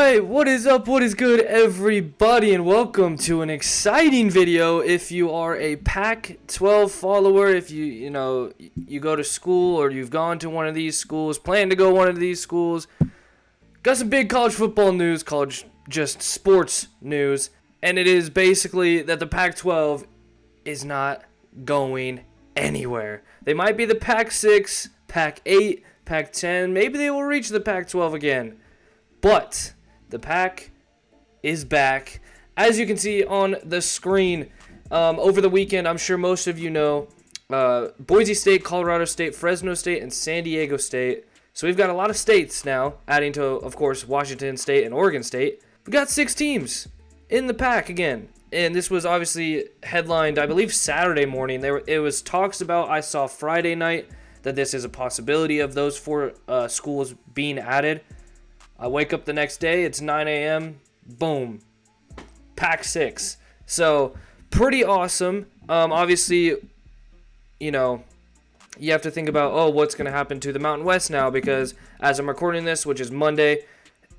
Alright, what is up, what is good everybody, and welcome to an exciting video. If you are a Pac-12 follower, if you go to school or you've gone to one of these schools, plan to go one of these schools, got some big college football news, college just sports news, and it is basically that the Pac-12 is not going anywhere. They might be the Pac-6, Pac-8, Pac-10, maybe they will reach the Pac-12 again. But the Pac is back. As you can see on the screen, over the weekend, I'm sure most of you know, Boise State, Colorado State, Fresno State, and San Diego State. So we've got a lot of states now, adding to, of course, Washington State and Oregon State. We've got 6 teams in the Pac again. And this was obviously headlined, I believe, Saturday morning. It was talks about, I saw Friday night, that this is a possibility of those 4 schools being added. I wake up the next day, it's 9 a.m., boom, Pac-6. So, pretty awesome. Obviously, you have to think about, what's going to happen to the Mountain West now, because as I'm recording this, which is Monday,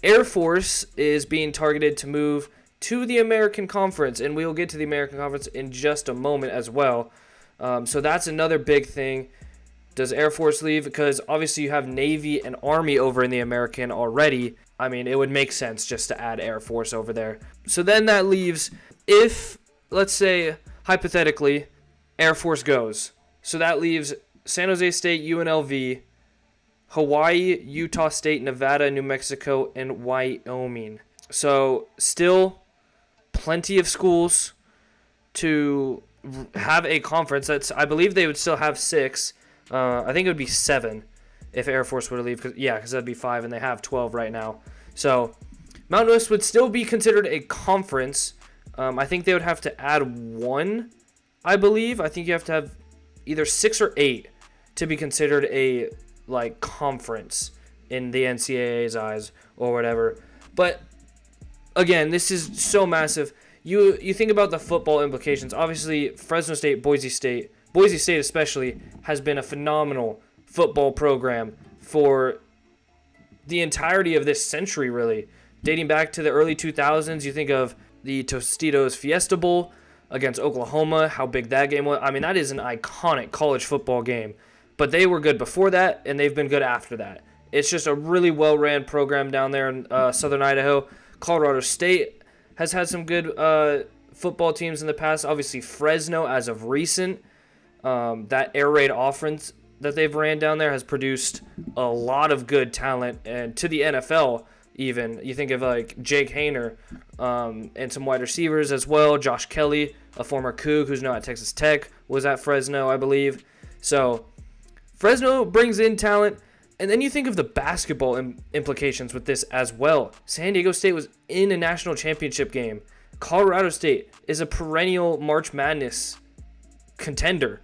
Air Force is being targeted to move to the American Conference, and we'll get to the American Conference in just a moment as well. So that's another big thing. Does Air Force leave? Because obviously you have Navy and Army over in the American already. I mean, it would make sense just to add Air Force over there. So then that leaves, if, let's say, hypothetically, Air Force goes. So that leaves San Jose State, UNLV, Hawaii, Utah State, Nevada, New Mexico, and Wyoming. So still plenty of schools to have a conference. I believe they would still have 6. I think it would be 7 if Air Force were to leave. Because that'd be 5, and they have 12 right now. So Mountain West would still be considered a conference. I think they would have to add 1, I believe. I think you have to have either 6 or 8 to be considered a conference in the NCAA's eyes or whatever. But again, this is so massive. You think about the football implications. Obviously, Fresno State, Boise State especially, has been a phenomenal football program for the entirety of this century, really. Dating back to the early 2000s, you think of the Tostitos Fiesta Bowl against Oklahoma, how big that game was. I mean, that is an iconic college football game. But they were good before that, and they've been good after that. It's just a really well-ran program down there in southern Idaho. Colorado State has had some good football teams in the past. Obviously, Fresno, as of recent, that air raid offense that they've ran down there has produced a lot of good talent, and to the NFL even. You think of Jake Haener and some wide receivers as well. Josh Kelly, a former Coug who's now at Texas Tech, was at Fresno, I believe. So Fresno brings in talent. And then you think of the basketball implications with this as well. San Diego State was in a national championship game. Colorado State is a perennial March Madness contender.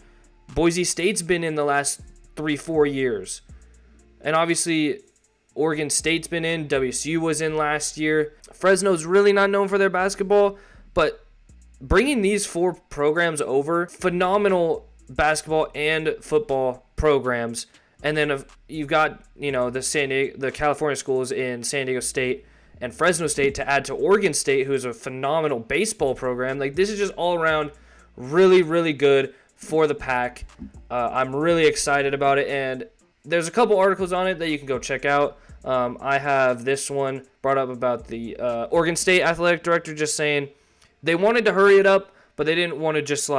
Boise State's been in the last 3-4 years. And obviously, Oregon State's been in. WSU was in last year. Fresno's really not known for their basketball. But bringing these 4 programs over, phenomenal basketball and football programs. And then you've got, the California schools in San Diego State and Fresno State to add to Oregon State, who is a phenomenal baseball program. This is just all around really, really good for the Pac. I'm really excited about it, and there's a couple articles on it that you can go check out. I have this one brought up about the Oregon State athletic director just saying they wanted to hurry it up, but they didn't want to just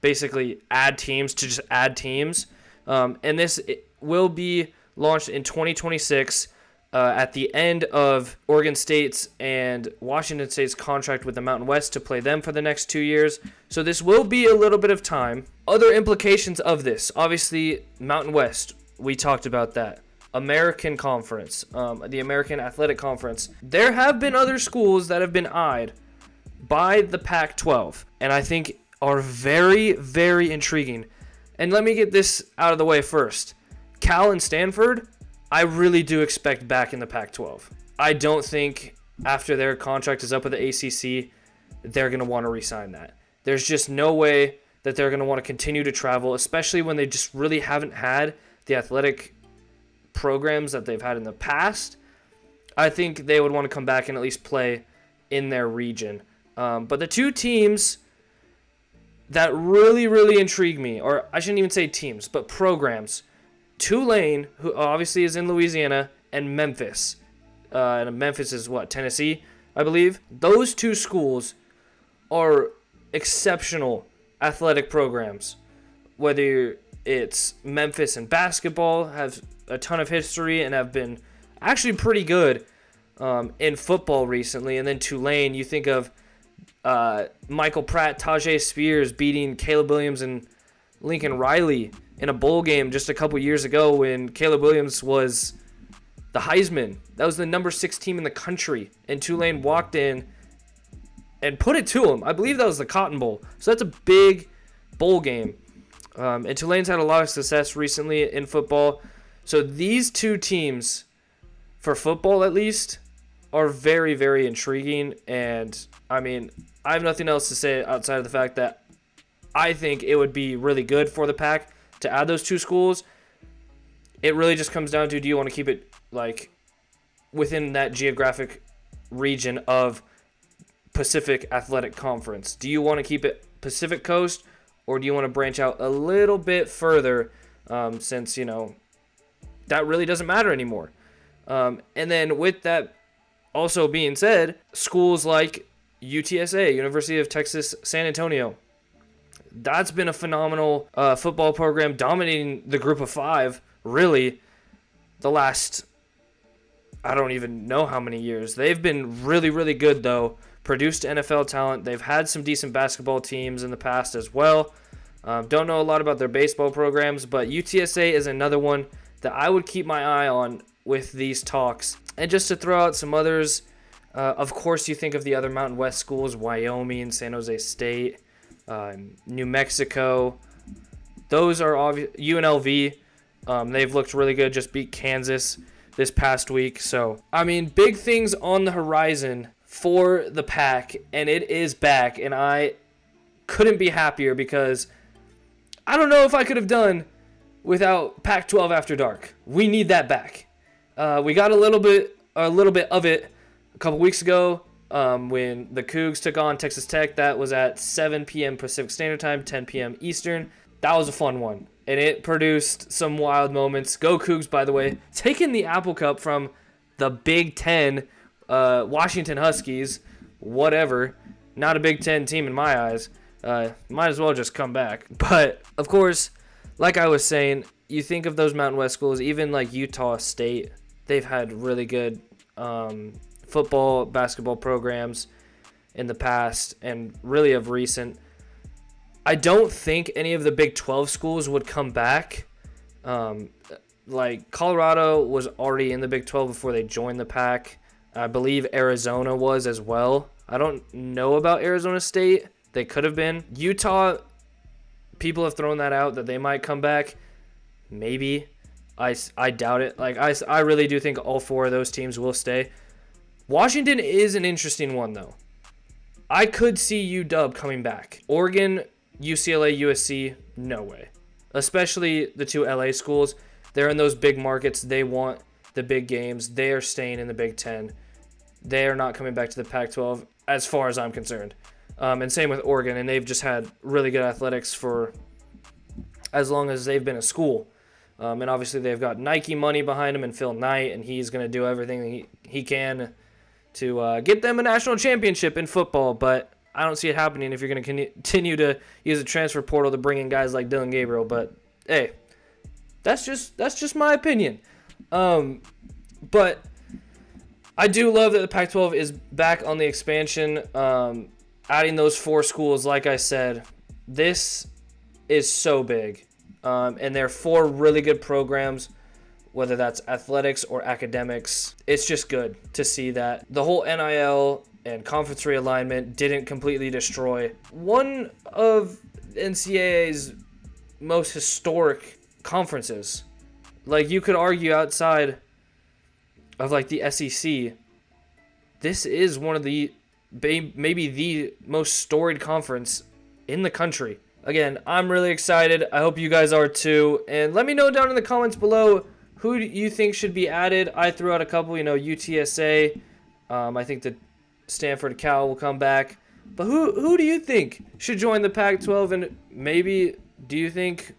basically add teams to just add teams. And this will be launched in 2026 at the end of Oregon State's and Washington State's contract with the Mountain West to play them for the next 2 years. So this will be a little bit of time. Other implications of this, obviously, Mountain West, we talked about that. American Conference, the American Athletic Conference. There have been other schools that have been eyed by the Pac-12, and I think are very, very intriguing. And let me get this out of the way first. Cal and Stanford, I really do expect back in the Pac-12. I don't think after their contract is up with the ACC, they're going to want to re-sign that. There's just no way that they're going to want to continue to travel, especially when they just really haven't had the athletic programs that they've had in the past. I think they would want to come back and at least play in their region. But the two teams that really, really intrigue me, or I shouldn't even say teams, but programs, Tulane, who obviously is in Louisiana, and Memphis. And Memphis is what, Tennessee, I believe? Those two schools are exceptional athletic programs. Whether it's Memphis in basketball, have a ton of history and have been actually pretty good in football recently. And then Tulane, you think of Michael Pratt, Tajay Spears beating Caleb Williams and Lincoln Riley in a bowl game just a couple years ago when Caleb Williams was the Heisman. That was the number 6 team in the country, and Tulane walked in and put it to him. I believe that was the Cotton Bowl. So that's a big bowl game. And Tulane's had a lot of success recently in football. So these two teams, for football at least, are very, very intriguing. And, I mean, I have nothing else to say outside of the fact that I think it would be really good for the Pac to add those two schools. It really just comes down to, do you want to keep it, like, within that geographic region of Pacific Athletic Conference? Do you want to keep it Pacific Coast, or do you want to branch out a little bit further, since, you know, that really doesn't matter anymore? And then with that also being said, schools like UTSA, University of Texas San Antonio, that's been a phenomenal football program, dominating the group of 5, really, the last, I don't even know how many years. They've been really, really good, though. Produced NFL talent. They've had some decent basketball teams in the past as well. Don't know a lot about their baseball programs, but UTSA is another one that I would keep my eye on with these talks. And just to throw out some others, of course you think of the other Mountain West schools, Wyoming, San Jose State, New Mexico. Those are obvious. UNLV, they've looked really good, just beat Kansas this past week. So, I mean, big things on the horizon for the Pac, and it is back, and I couldn't be happier because I don't know if I could have done without Pac-12 After Dark. We need that back. We got a little bit of it a couple weeks ago when the Cougs took on Texas Tech. That was at 7 p.m. Pacific Standard Time, 10 p.m. Eastern. That was a fun one, and it produced some wild moments. Go Cougs, by the way. Taking the Apple Cup from the Big Ten, Washington Huskies, whatever. Not a Big Ten team in my eyes. Might as well just come back. But, of course, like I was saying, you think of those Mountain West schools, even like Utah State, they've had really good football, basketball programs in the past and really of recent. I don't think any of the Big 12 schools would come back. Like Colorado was already in the Big 12 before they joined the Pac. I believe Arizona was as well. I don't know about Arizona State. They could have been. Utah, people have thrown that out that they might come back. Maybe. I doubt it. Like I really do think all 4 of those teams will stay. Washington is an interesting one, though. I could see UW coming back. Oregon, UCLA, USC, no way. Especially the 2 LA schools. They're in those big markets. They want the big games. They are staying in the Big Ten. They are not coming back to the Pac-12 as far as I'm concerned. And same with Oregon. And they've just had really good athletics for as long as they've been a school. And obviously they've got Nike money behind him and Phil Knight. And he's going to do everything he can to get them a national championship in football. But I don't see it happening if you're going to continue to use a transfer portal to bring in guys like Dylan Gabriel. But hey, that's just my opinion. But I do love that the Pac-12 is back on the expansion. Adding those 4 schools, like I said, this is so big. And they're 4 really good programs, whether that's athletics or academics. It's just good to see that the whole NIL and conference realignment didn't completely destroy one of NCAA's most historic conferences. Like, you could argue outside of, like, the SEC, this is one of the, maybe the most storied conference in the country. Again, I'm really excited. I hope you guys are too. And let me know down in the comments below Who do you think should be added? I threw out a couple, UTSA. I think that Stanford Cal will come back. But who do you think should join the Pac-12? And maybe do you think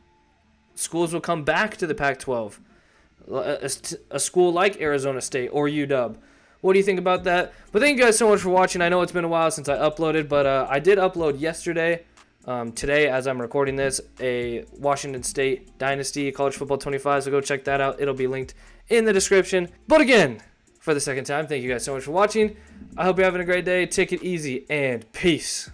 schools will come back to the Pac-12? A school like Arizona State or UW. What do you think about that? But thank you guys so much for watching. I know it's been a while since I uploaded, but I did upload yesterday. Today, as I'm recording this, a Washington State Dynasty College Football 25, so go check that out. It'll be linked in the description. But again, for the second time, thank you guys so much for watching. I hope you're having a great day. Take it easy, and peace.